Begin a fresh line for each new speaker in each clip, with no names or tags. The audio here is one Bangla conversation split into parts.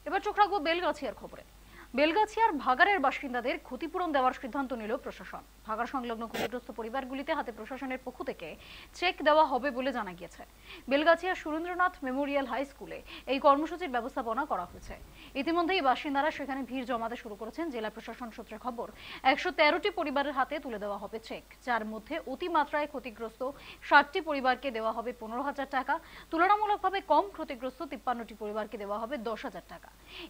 এবার চোখ রাখবো বেলগাছিয়ার খবরে। বেলগাছিয়ার ভাগাড়ের বাসিন্দাদের ক্ষতিপূরণ দেওয়ার সিদ্ধান্ত নিল প্রশাসন। ভাগাড় সংলগ্ন ক্ষতিগ্রস্ত পরিবারগুলিতে হাতে প্রশাসনের পক্ষ থেকে চেক দেওয়া হবে বলে জানা গিয়েছে। বেলগাছিয়া সুরেন্দ্রনাথ মেমোরিয়াল হাই স্কুলে এই কর্মসূচির ব্যবস্থাপনা করা হয়েছে। ইতিমধ্যেই বাসিন্দারা সেখানে ভিড় জমাতে শুরু করেছেন। জেলা প্রশাসন সূত্রে খবর, ১১৩টি পরিবারের হাতে তুলে দেওয়া হবে চেক, যার মধ্যে অতিমাত্রায় ক্ষতিগ্রস্ত ৬০টি পরিবারকে দেওয়া হবে ১৫,০০০ টাকা। তুলনামূলকভাবে কম ক্ষতিগ্রস্ত ৫৩টি পরিবারকে দেওয়া হবে ১০,০০০ টাকা।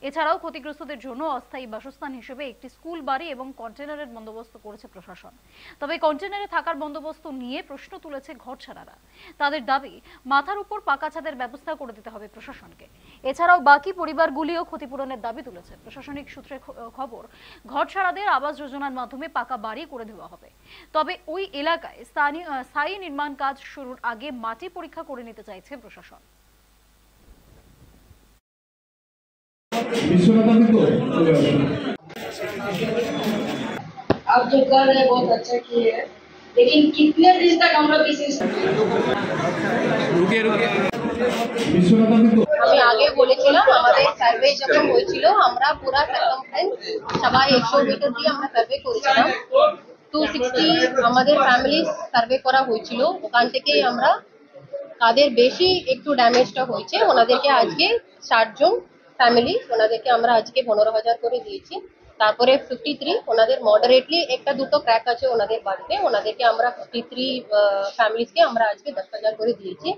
এছাড়াও ক্ষতিগ্রস্তদের জন্য অস্থায়ী বাসস্থান হিসেবে একটি স্কুল বাড়ি এবং কন্টেনারের বন্দোবস্ত করেছে প্রশাসন। তবে কন্টেনারে থাকার বন্দোবস্ত নিয়ে প্রশ্ন তুলেছে ঘরছাড়ারা। তাদের দাবি, মাথার উপর পাকা ছাদের ব্যবস্থা করে দিতে হবে প্রশাসনকে। এছাড়াও বাকি পরিবারগুলিও ক্ষতিপূরণের দাবি তুলেছে। প্রশাসনিক সূত্রে খবর, ঘরছাড়াদের আবাস যোজনার মাধ্যমে পাকা বাড়ি করে দেওয়া হবে। তবে ওই এলাকায় স্থায়ী নির্মাণ কাজ শুরুর আগে মাটি পরীক্ষা করে নিতে চাইছে প্রশাসন।
आप जो कर रहे हैं बहुत अच्छा किए हैं, लेकिन कितने दिन तक हम लोग इस আমি আগে বলেছিলাম, আমাদের সার্ভে যখন হয়েছিল আমরা পুরা সার্কামফারেন্স সবাই 100 মিটার দিয়ে আমরা সার্ভে করেছিলাম। 260 আমাদের ফ্যামিলি সার্ভে করা হয়েছিল। ওখান থেকে আমরা তাদের বেশি একটু ড্যামেজটা হয়েছে, ওনাদেরকে আজকে 60 জন ফ্যামিলি, ওনাদেরকে আমরা আজকে 15,000 করে দিয়েছি। তারপরে 53 ওনাদের মডারেটলি একটা দুটো ক্র্যাক আছে ওনাদের বাড়িতে, ওনাদেরকে আমরা 53 ফ্যামিলিজকে আমরা আজকে 10,000 করে দিয়েছি।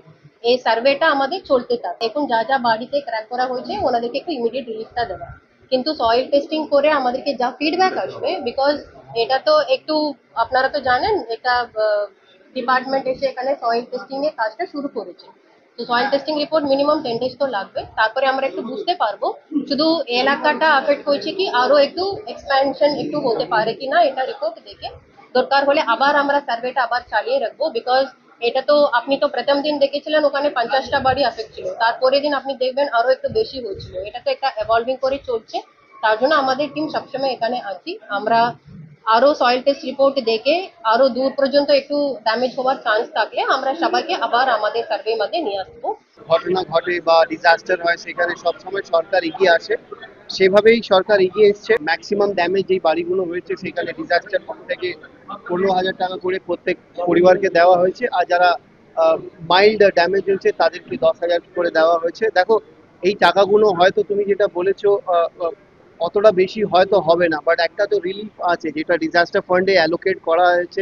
এই সার্ভেটা আমাদের চলতে থাকে। এখন যা যা বাড়িতে ক্র্যাক করা হয়েছে ওনাদেরকে একটু ইমিডিয়েট রিলিফটা দেওয়া, কিন্তু সয়েল টেস্টিং করে আমাদেরকে যা ফিডব্যাক আসবে, বিকজ এটা তো একটু আপনারা তো জানেন, এটা ডিপার্টমেন্ট এসে এখানে সয়েল টেস্টিং এর কাজটা শুরু করেছে। তো soil testing report minimum 10 days তো লাগবে, তারপরে আমরা একটু বুঝতে পারবো শুধু এলাকাটা আফেক্ট হয়েছে কি আরো একটু এক্সপ্যানশন একটু হতে পারে কিনা, এটা রিপোর্ট দেখে দরকার হলে আবার আমরা সার্ভেটা আবার চালিয়ে রাখবো। বিকজ এটা তো আপনি তো প্রথম দিন দেখেছিলেন ওখানে 50টা বাড়ি আফেক্ট ছিল, তারপরে দিন আপনি দেখবেন আরো একটু বেশি হয়েছিল। এটা তো একটা এভলভিং করে চলছে, তার জন্য আমাদের টিম সবসময় এখানে আছি। আমরা আরো সয়েল টেস্ট রিপোর্ট দেখে আরো দূর পর্যন্ত একটু ড্যামেজ হওয়ার চান্স থাকলে আমরা সবাইকে আবার আমাদের সার্ভে মধ্যে নিয়ে আসবো।
ঘটনা ঘটে বা ডিজাস্টার হয় সেখানে সবসময় সরকার এগিয়ে আসে, সেভাবেই সরকার এগিয়ে এসছে। ম্যাক্সিমাম ড্যামেজ যেই বাড়িগুলো হয়েছে সেখানে ডিজাস্টার ফান্ড থেকে 15,000 টাকা করে প্রত্যেক পরিবারকে দেওয়া হয়েছে, আর যারা মাইল্ড ড্যামেজ হয়েছে তাদেরকে 10,000 করে দেওয়া হয়েছে। দেখো, এই টাকাগুলো হয়তো তুমি যেটা বলেছো অতটা বেশি হয়তো হবে না, বাট একটা তো রিলিফ আছে যেটা ডিজাস্টার ফান্ডে অ্যালোকেট করা হয়েছে,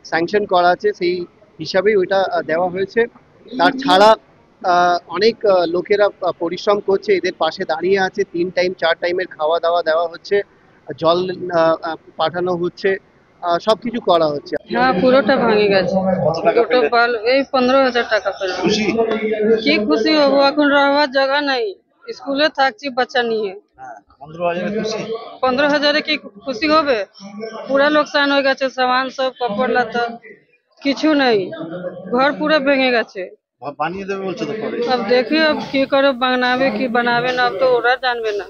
স্যাংশন করা আছে, সেই হিসাবেই ওইটা দেওয়া হয়েছে। তার ছাড়া অনেক লোকেরা পরিশ্রম করছে, এদের পাশে দাঁড়িয়ে আছে। 3 টাইম 4 টাইমের খাওয়া দাওয়া দেওয়া হচ্ছে, জল পাঠানো হচ্ছে, সবকিছু করা হচ্ছে।
হ্যাঁ, পুরোটা ভাঙে গেছে। টোটাল এই 15,000 টাকা পেলাম। কি খুশি হবো, এখন রাখার জায়গা নাই, স্কুলে থাকছি বাচ্চা নিয়ে। 15,000 কি খুশি হবে? পুরা লোকসান হয়ে গেছে, সামান সব কাপড় লাতা কিছু নেই, ঘর পুরো ভেঙে গেছে।
বানিয়ে দেবে বলছো তো?
अब देखिए अब কি করে বানাবে কি বানাবে না, তো ওরা জানবে না।